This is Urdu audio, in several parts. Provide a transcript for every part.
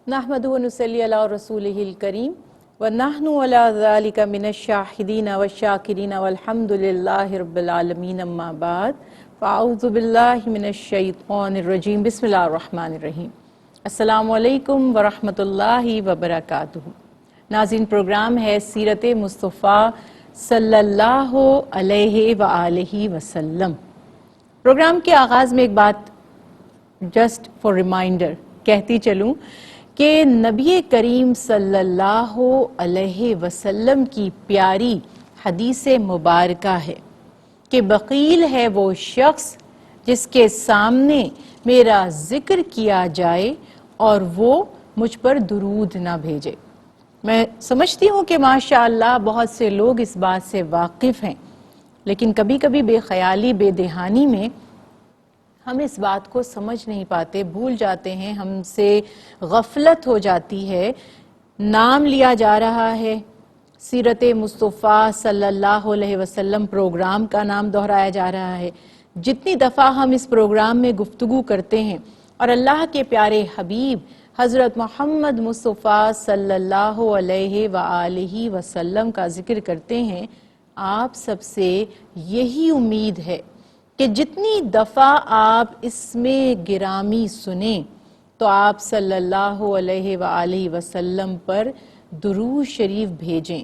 نحمدہ و نصلی علی رسولہ الکریم ونحن علی ذالک من الشاہدین والشاکرین والحمد للہ رب العالمین اما بعد فاعوذ باللہ من الشیطان الرجیم بسم اللہ الرحمن الرحیم السلام علیکم ورحمۃ اللہ وبرکاتہ۔ ناظرین، پروگرام ہے سیرت مصطفیٰ صلی اللہ علیہ وآلہ وسلم۔ پروگرام کے آغاز میں ایک بات جسٹ فار ریمائنڈر کہتی چلوں کہ نبی کریم صلی اللہ علیہ وسلم کی پیاری حدیث مبارکہ ہے کہ بخیل ہے وہ شخص جس کے سامنے میرا ذکر کیا جائے اور وہ مجھ پر درود نہ بھیجے۔ میں سمجھتی ہوں کہ ماشاءاللہ بہت سے لوگ اس بات سے واقف ہیں، لیکن کبھی کبھی بے خیالی بے دہانی میں ہم اس بات کو سمجھ نہیں پاتے، بھول جاتے ہیں، ہم سے غفلت ہو جاتی ہے۔ نام لیا جا رہا ہے، سیرت مصطفیٰ صلی اللہ علیہ وسلم پروگرام کا نام دہرایا جا رہا ہے۔ جتنی دفعہ ہم اس پروگرام میں گفتگو کرتے ہیں اور اللہ کے پیارے حبیب حضرت محمد مصطفیٰ صلی اللہ علیہ وآلہ وسلم کا ذکر کرتے ہیں، آپ سب سے یہی امید ہے کہ جتنی دفعہ آپ اس میں گرامی سنیں تو آپ صلی اللہ علیہ وآلہ وسلم پر درود شریف بھیجیں۔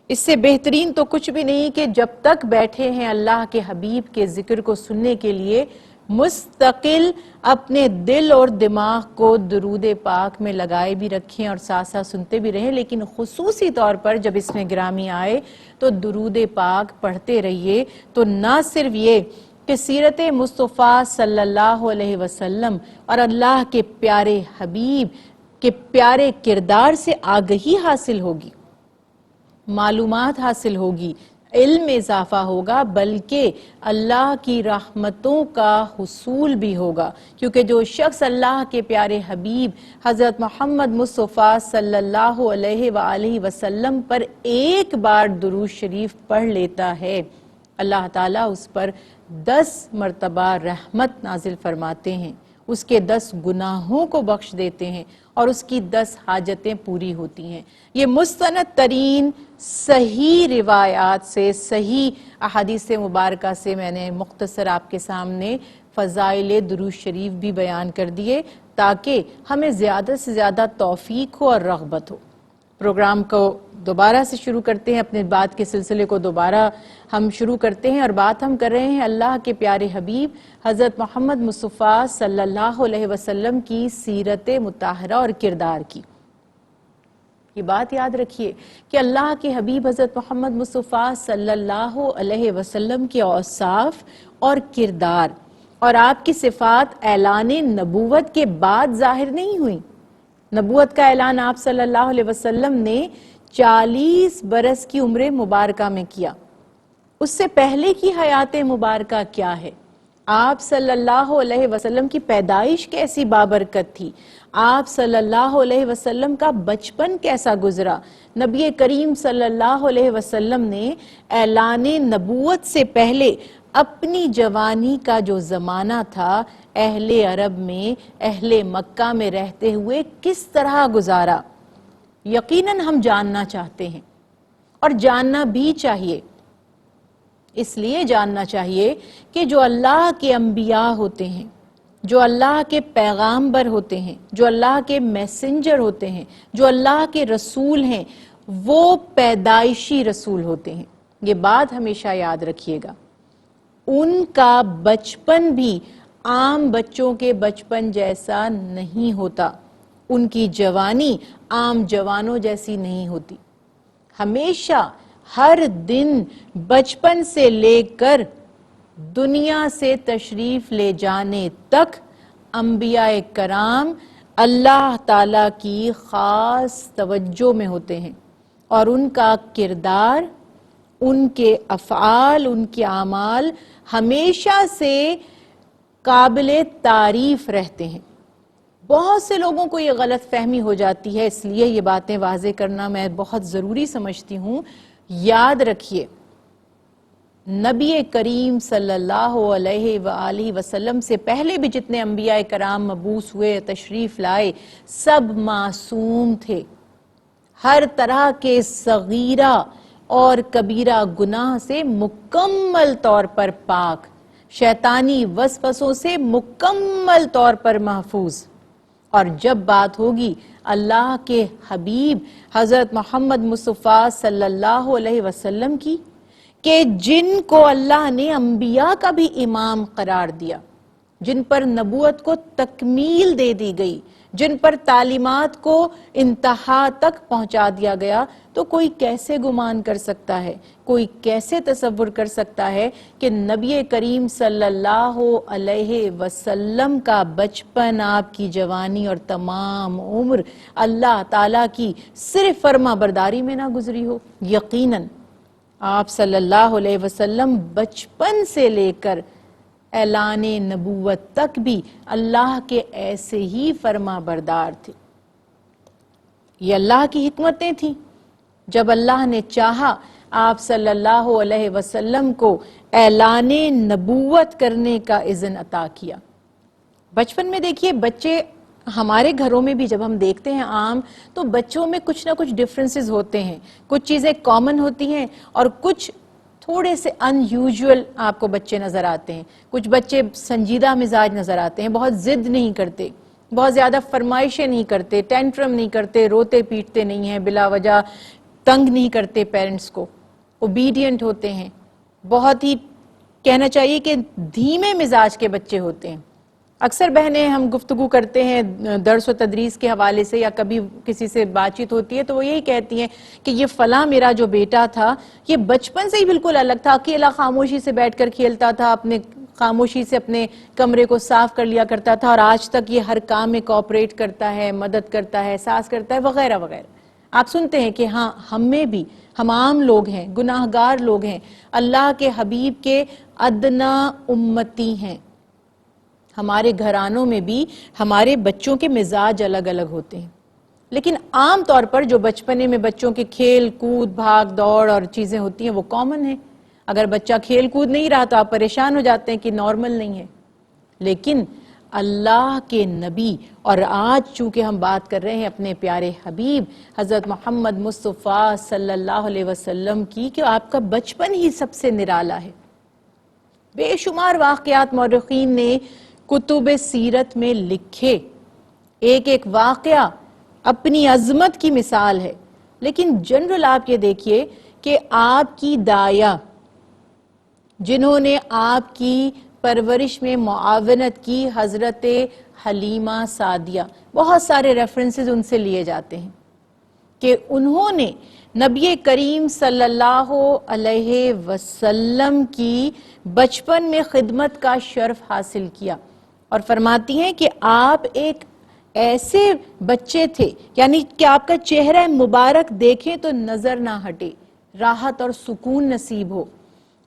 اس سے بہترین تو کچھ بھی نہیں کہ جب تک بیٹھے ہیں اللہ کے حبیب کے ذکر کو سننے کے لیے مستقل اپنے دل اور دماغ کو درود پاک میں لگائے بھی رکھیں اور ساتھ ساتھ سنتے بھی رہیں، لیکن خصوصی طور پر جب اس میں گرامی آئے تو درود پاک پڑھتے رہیے۔ تو نہ صرف یہ کہ سیرت مصطفیٰ صلی اللہ علیہ وسلم اور اللہ کے پیارے حبیب کے پیارے کردار سے آگہی حاصل ہوگی، معلومات حاصل ہوگی، علم اضافہ ہوگا، بلکہ اللہ کی رحمتوں کا حصول بھی ہوگا، کیونکہ جو شخص اللہ کے پیارے حبیب حضرت محمد مصطفیٰ صلی اللہ علیہ وآلہ وسلم پر ایک بار درود شریف پڑھ لیتا ہے، اللہ تعالیٰ اس پر 10 مرتبہ رحمت نازل فرماتے ہیں، اس کے 10 گناہوں کو بخش دیتے ہیں اور اس کی 10 حاجتیں پوری ہوتی ہیں۔ یہ مستند ترین صحیح روایات سے، صحیح احادیث مبارکہ سے میں نے مختصر آپ کے سامنے فضائل درود شریف بھی بیان کر دیے تاکہ ہمیں زیادہ سے زیادہ توفیق ہو اور رغبت ہو۔ پروگرام کو دوبارہ سے شروع کرتے ہیں، اپنے بات کے سلسلے کو دوبارہ ہم شروع کرتے ہیں اور بات ہم کر رہے ہیں اللہ کے پیارے حبیب حضرت محمد مصطفیٰ صلی اللہ علیہ وسلم کی سیرت مطہرہ اور کردار کی۔ یہ بات یاد رکھیے کہ اللہ کے حبیب حضرت محمد مصطفیٰ صلی اللہ علیہ وسلم کے اوصاف اور کردار اور آپ کی صفات اعلان نبوت کے بعد ظاہر نہیں ہوئی۔ نبوت کا اعلان آپ صلی اللہ علیہ وسلم نے 40 برس کی عمر مبارکہ میں کیا۔ اس سے پہلے کی حیات مبارکہ کیا ہے؟ آپ صلی اللہ علیہ وسلم کی پیدائش کیسی بابرکت تھی؟ آپ صلی اللہ علیہ وسلم کا بچپن کیسا گزرا؟ نبی کریم صلی اللہ علیہ وسلم نے اعلان نبوت سے پہلے اپنی جوانی کا جو زمانہ تھا اہل عرب میں، اہل مکہ میں رہتے ہوئے کس طرح گزارا؟ یقیناً ہم جاننا چاہتے ہیں اور جاننا بھی چاہیے۔ اس لیے جاننا چاہیے کہ جو اللہ کے انبیاء ہوتے ہیں، جو اللہ کے پیغامبر ہوتے ہیں، جو اللہ کے میسنجر ہوتے ہیں، جو اللہ کے رسول ہیں، وہ پیدائشی رسول ہوتے ہیں۔ یہ بات ہمیشہ یاد رکھیے گا۔ ان کا بچپن بھی عام بچوں کے بچپن جیسا نہیں ہوتا، ان کی جوانی عام جوانوں جیسی نہیں ہوتی۔ ہمیشہ ہر دن بچپن سے لے کر دنیا سے تشریف لے جانے تک انبیاء کرام اللہ تعالیٰ کی خاص توجہ میں ہوتے ہیں اور ان کا کردار، ان کے افعال، ان کے اعمال ہمیشہ سے قابل تعریف رہتے ہیں۔ بہت سے لوگوں کو یہ غلط فہمی ہو جاتی ہے، اس لیے یہ باتیں واضح کرنا میں بہت ضروری سمجھتی ہوں۔ یاد رکھیے نبی کریم صلی اللہ علیہ وآلہ وسلم سے پہلے بھی جتنے انبیاء کرام مبعوث ہوئے تشریف لائے سب معصوم تھے، ہر طرح کے صغیرہ اور کبیرہ گناہ سے مکمل طور پر پاک، شیطانی وسوسوں سے مکمل طور پر محفوظ۔ اور جب بات ہوگی اللہ کے حبیب حضرت محمد مصطفیٰ صلی اللہ علیہ وسلم کی، کہ جن کو اللہ نے انبیاء کا بھی امام قرار دیا، جن پر نبوت کو تکمیل دے دی گئی، جن پر تعلیمات کو انتہا تک پہنچا دیا گیا، تو کوئی کیسے گمان کر سکتا ہے، کوئی کیسے تصور کر سکتا ہے کہ نبی کریم صلی اللہ علیہ وسلم کا بچپن، آپ کی جوانی اور تمام عمر اللہ تعالیٰ کی صرف فرما برداری میں نہ گزری ہو؟ یقیناً آپ صلی اللہ علیہ وسلم بچپن سے لے کر اعلان نبوت تک بھی اللہ کے ایسے ہی فرما بردار تھے۔ یہ اللہ کی حکمتیں تھیں۔ جب اللہ نے چاہا آپ صلی اللہ علیہ وسلم کو اعلان نبوت کرنے کا اذن عطا کیا۔ بچپن میں دیکھیے بچے، ہمارے گھروں میں بھی جب ہم دیکھتے ہیں عام، تو بچوں میں کچھ نہ کچھ ڈفرنسز ہوتے ہیں، کچھ چیزیں کامن ہوتی ہیں اور کچھ تھوڑے سے ان یوزول آپ کو بچے نظر آتے ہیں۔ کچھ بچے سنجیدہ مزاج نظر آتے ہیں، بہت ضد نہیں کرتے، بہت زیادہ فرمائشیں نہیں کرتے، ٹینٹرم نہیں کرتے، روتے پیٹتے نہیں ہیں، بلا وجہ تنگ نہیں کرتے پیرنٹس کو، اوبیڈینٹ ہوتے ہیں، بہت ہی کہنا چاہیے کہ دھیمے مزاج کے بچے ہوتے ہیں۔ اکثر بہنیں ہم گفتگو کرتے ہیں درس و تدریس کے حوالے سے، یا کبھی کسی سے بات چیت ہوتی ہے تو وہ یہی کہتی ہیں کہ یہ فلاں میرا جو بیٹا تھا یہ بچپن سے ہی بالکل الگ تھا، اکیلا خاموشی سے بیٹھ کر کھیلتا تھا، اپنے خاموشی سے اپنے کمرے کو صاف کر لیا کرتا تھا، اور آج تک یہ ہر کام میں کوآپریٹ کرتا ہے، مدد کرتا ہے، احساس کرتا ہے، وغیرہ وغیرہ۔ آپ سنتے ہیں کہ ہاں ہم میں بھی، ہم عام لوگ ہیں، گناہگار لوگ ہیں، اللہ کے حبیب کے ادنا امتی ہیں۔ ہمارے گھرانوں میں بھی ہمارے بچوں کے مزاج الگ الگ ہوتے ہیں، لیکن عام طور پر جو بچپنے میں بچوں کے کھیل کود، بھاگ دوڑ اور چیزیں ہوتی ہیں وہ کامن ہیں۔ اگر بچہ کھیل کود نہیں رہا تو آپ پریشان ہو جاتے ہیں کہ نارمل نہیں ہے۔ لیکن اللہ کے نبی، اور آج چونکہ ہم بات کر رہے ہیں اپنے پیارے حبیب حضرت محمد مصطفیٰ صلی اللہ علیہ وسلم کی، کہ آپ کا بچپن ہی سب سے نرالا ہے۔ بے شمار واقعات مورخین نے کتب سیرت میں لکھے، ایک ایک واقعہ اپنی عظمت کی مثال ہے، لیکن جنرل آپ یہ دیکھیے کہ آپ کی دایا، جنہوں نے آپ کی پرورش میں معاونت کی، حضرت حلیمہ سعدیہ، بہت سارے ریفرنسز ان سے لیے جاتے ہیں کہ انہوں نے نبی کریم صلی اللہ علیہ وسلم کی بچپن میں خدمت کا شرف حاصل کیا، اور فرماتی ہیں کہ آپ ایک ایسے بچے تھے، یعنی کہ آپ کا چہرہ مبارک دیکھیں تو نظر نہ ہٹے، راحت اور سکون نصیب ہو،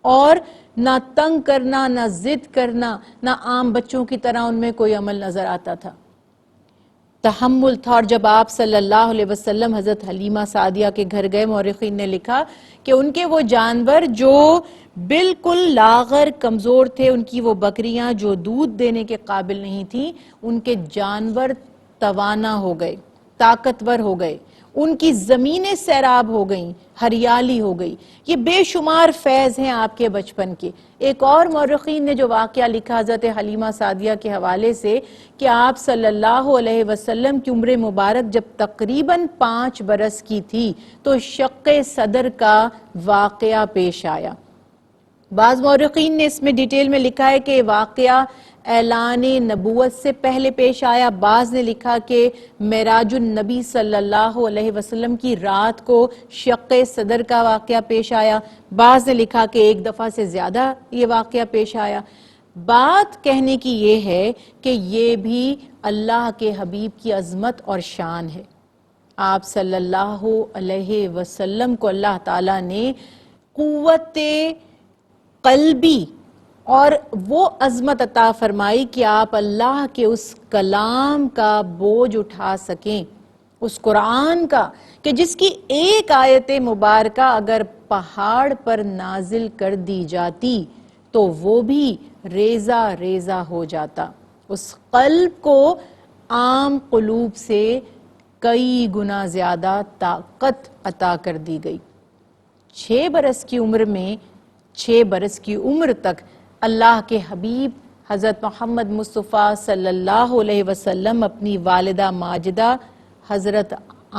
اور نہ تنگ کرنا، نہ ضد کرنا، نہ عام بچوں کی طرح ان میں کوئی عمل نظر آتا تھا، تحمل تھا۔ اور جب آپ صلی اللہ علیہ وسلم حضرت حلیمہ سعدیہ کے گھر گئے، مورخین نے لکھا کہ ان کے وہ جانور جو بالکل لاغر کمزور تھے، ان کی وہ بکریاں جو دودھ دینے کے قابل نہیں تھیں، ان کے جانور توانا ہو گئے، طاقتور ہو گئے، ان کی زمینیں سیراب ہو گئیں، ہریالی ہو گئی۔ یہ بے شمار فیض ہیں آپ کے بچپن کے۔ ایک اور مورخین نے جو واقعہ لکھا حضرت حلیمہ سعدیہ کے حوالے سے، کہ آپ صلی اللہ علیہ وسلم کی عمر مبارک جب تقریباً 5 برس کی تھی تو شق صدر کا واقعہ پیش آیا۔ بعض مورخین نے اس میں ڈیٹیل میں لکھا ہے کہ واقعہ اعلان نبوت سے پہلے پیش آیا، بعض نے لکھا کہ معراج النبی صلی اللہ علیہ وسلم کی رات کو شق صدر کا واقعہ پیش آیا، بعض نے لکھا کہ ایک دفعہ سے زیادہ یہ واقعہ پیش آیا۔ بات کہنے کی یہ ہے کہ یہ بھی اللہ کے حبیب کی عظمت اور شان ہے۔ آپ صلی اللہ علیہ وسلم کو اللہ تعالیٰ نے قوت قلبی اور وہ عظمت عطا فرمائی کہ آپ اللہ کے اس کلام کا بوجھ اٹھا سکیں، اس قرآن کا کہ جس کی ایک آیت مبارکہ اگر پہاڑ پر نازل کر دی جاتی تو وہ بھی ریزہ ریزہ ہو جاتا. اس قلب کو عام قلوب سے کئی گنا زیادہ طاقت عطا کر دی گئی. 6 برس کی عمر میں 6 برس کی عمر تک اللہ کے حبیب حضرت محمد مصطفیٰ صلی اللہ علیہ وسلم اپنی والدہ ماجدہ حضرت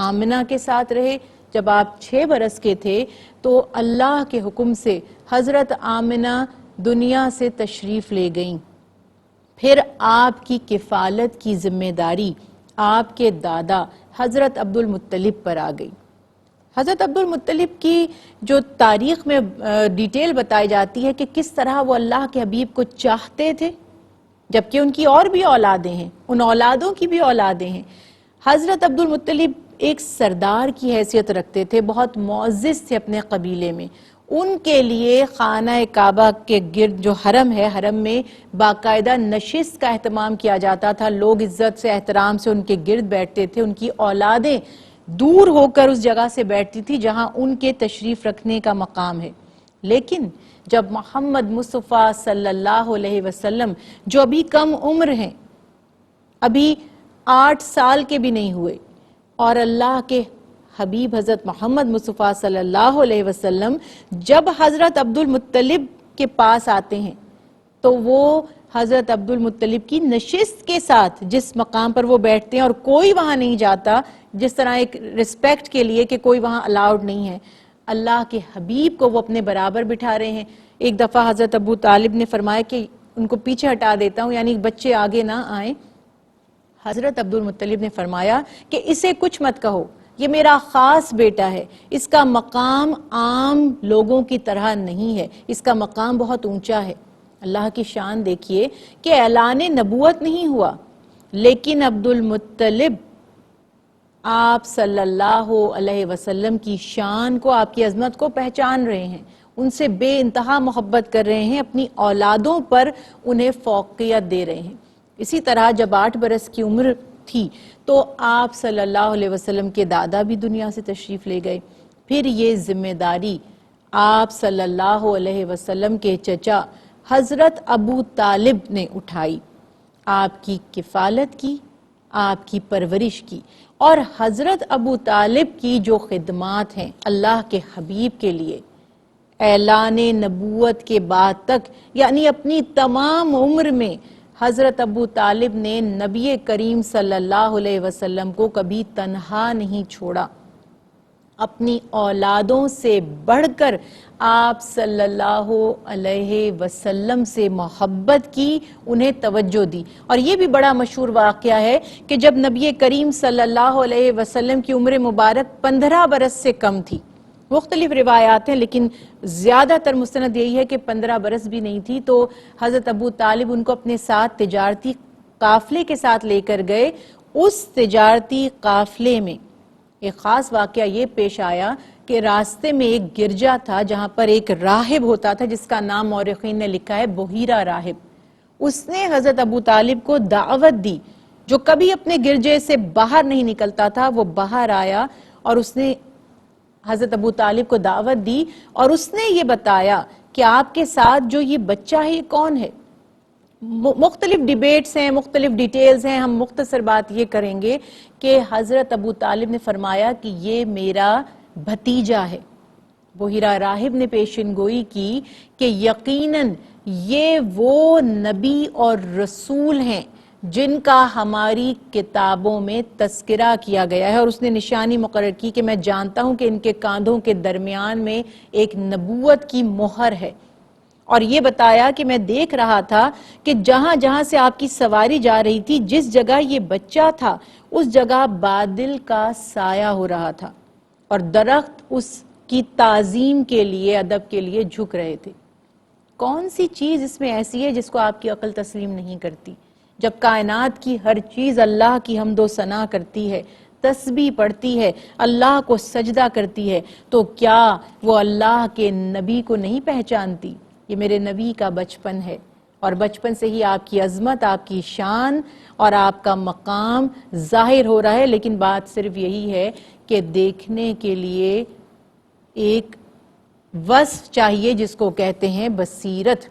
آمنہ کے ساتھ رہے. جب آپ 6 برس کے تھے تو اللہ کے حکم سے حضرت آمنہ دنیا سے تشریف لے گئیں. پھر آپ کی کفالت کی ذمہ داری آپ کے دادا حضرت عبد المطلب پر آ گئی. حضرت عبد المطلب کی جو تاریخ میں ڈیٹیل بتائی جاتی ہے کہ کس طرح وہ اللہ کے حبیب کو چاہتے تھے جبکہ ان کی اور بھی اولادیں ہیں، ان اولادوں کی بھی اولادیں ہیں. حضرت عبد المطلب ایک سردار کی حیثیت رکھتے تھے، بہت معزز تھے اپنے قبیلے میں. ان کے لیے خانہ کعبہ کے گرد جو حرم ہے، حرم میں باقاعدہ نشست کا اہتمام کیا جاتا تھا. لوگ عزت سے احترام سے ان کے گرد بیٹھتے تھے. ان کی اولادیں دور ہو کر اس جگہ سے بیٹھتی تھی جہاں ان کے تشریف رکھنے کا مقام ہے. لیکن جب محمد مصطفیٰ صلی اللہ علیہ وسلم جو ابھی کم عمر ہیں، ابھی 8 سال کے بھی نہیں ہوئے، اور اللہ کے حبیب حضرت محمد مصطفیٰ صلی اللہ علیہ وسلم جب حضرت عبد المطلب کے پاس آتے ہیں تو وہ حضرت عبد المطلب کی نشست کے ساتھ جس مقام پر وہ بیٹھتے ہیں اور کوئی وہاں نہیں جاتا، جس طرح ایک ریسپیکٹ کے لیے کہ کوئی وہاں الاؤڈ نہیں ہے، اللہ کے حبیب کو وہ اپنے برابر بٹھا رہے ہیں. ایک دفعہ حضرت ابو طالب نے فرمایا کہ ان کو پیچھے ہٹا دیتا ہوں، یعنی بچے آگے نہ آئیں. حضرت عبد المطلب نے فرمایا کہ اسے کچھ مت کہو، یہ میرا خاص بیٹا ہے، اس کا مقام عام لوگوں کی طرح نہیں ہے، اس کا مقام بہت اونچا ہے. اللہ کی شان دیکھیے کہ اعلان نبوت نہیں ہوا، لیکن عبد المطلب آپ صلی اللہ علیہ وسلم کی شان کو، آپ کی عظمت کو پہچان رہے ہیں، ان سے بے انتہا محبت کر رہے ہیں، اپنی اولادوں پر انہیں فوقیت دے رہے ہیں. اسی طرح جب 8 برس کی عمر تھی تو آپ صلی اللہ علیہ وسلم کے دادا بھی دنیا سے تشریف لے گئے. پھر یہ ذمہ داری آپ صلی اللہ علیہ وسلم کے چچا حضرت ابو طالب نے اٹھائی. آپ کی کفالت کی، آپ کی پرورش کی، اور حضرت ابو طالب کی جو خدمات ہیں اللہ کے حبیب کے لیے اعلان نبوت کے بعد تک، یعنی اپنی تمام عمر میں حضرت ابو طالب نے نبی کریم صلی اللہ علیہ وسلم کو کبھی تنہا نہیں چھوڑا. اپنی اولادوں سے بڑھ کر آپ صلی اللہ علیہ وسلم سے محبت کی، انہیں توجہ دی. اور یہ بھی بڑا مشہور واقعہ ہے کہ جب نبی کریم صلی اللہ علیہ وسلم کی عمر مبارک 15 برس سے کم تھی، مختلف روایات ہیں لیکن زیادہ تر مستند یہی ہے کہ 15 برس بھی نہیں تھی، تو حضرت ابو طالب ان کو اپنے ساتھ تجارتی قافلے کے ساتھ لے کر گئے. اس تجارتی قافلے میں ایک خاص واقعہ یہ پیش آیا کہ راستے میں ایک گرجا تھا جہاں پر ایک راہب ہوتا تھا جس کا نام مورخین نے لکھا ہے بحیرہ راہب. اس نے حضرت ابو طالب کو دعوت دی، جو کبھی اپنے گرجے سے باہر نہیں نکلتا تھا. وہ باہر آیا اور اس نے حضرت ابو طالب کو دعوت دی اور اس نے یہ بتایا کہ آپ کے ساتھ جو یہ بچہ ہے یہ کون ہے. مختلف ڈیبیٹس ہیں، مختلف ڈیٹیلز ہیں، ہم مختصر بات یہ کریں گے کہ حضرت ابو طالب نے فرمایا کہ یہ میرا بھتیجا ہے. بحیرہ راہب نے پیشن گوئی کی کہ یقیناً یہ وہ نبی اور رسول ہیں جن کا ہماری کتابوں میں تذکرہ کیا گیا ہے، اور اس نے نشانی مقرر کی کہ میں جانتا ہوں کہ ان کے کاندھوں کے درمیان میں ایک نبوت کی مہر ہے. اور یہ بتایا کہ میں دیکھ رہا تھا کہ جہاں جہاں سے آپ کی سواری جا رہی تھی، جس جگہ یہ بچہ تھا اس جگہ بادل کا سایہ ہو رہا تھا اور درخت اس کی تعظیم کے لیے، ادب کے لیے جھک رہے تھے. کون سی چیز اس میں ایسی ہے جس کو آپ کی عقل تسلیم نہیں کرتی؟ جب کائنات کی ہر چیز اللہ کی حمد و ثنا کرتی ہے، تسبیح پڑھتی ہے، اللہ کو سجدہ کرتی ہے، تو کیا وہ اللہ کے نبی کو نہیں پہچانتی؟ یہ میرے نبی کا بچپن ہے اور بچپن سے ہی آپ کی عظمت، آپ کی شان اور آپ کا مقام ظاہر ہو رہا ہے، لیکن بات صرف یہی ہے کہ دیکھنے کے لیے ایک وصف چاہیے جس کو کہتے ہیں بصیرت۔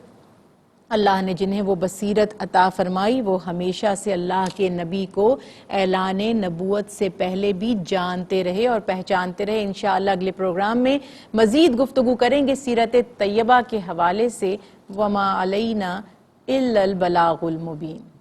اللہ نے جنہیں وہ بصیرت عطا فرمائی وہ ہمیشہ سے اللہ کے نبی کو اعلان نبوت سے پہلے بھی جانتے رہے اور پہچانتے رہے۔ انشاءاللہ اگلے پروگرام میں مزید گفتگو کریں گے سیرت طیبہ کے حوالے سے۔ وما علینا الا البلاغ المبین۔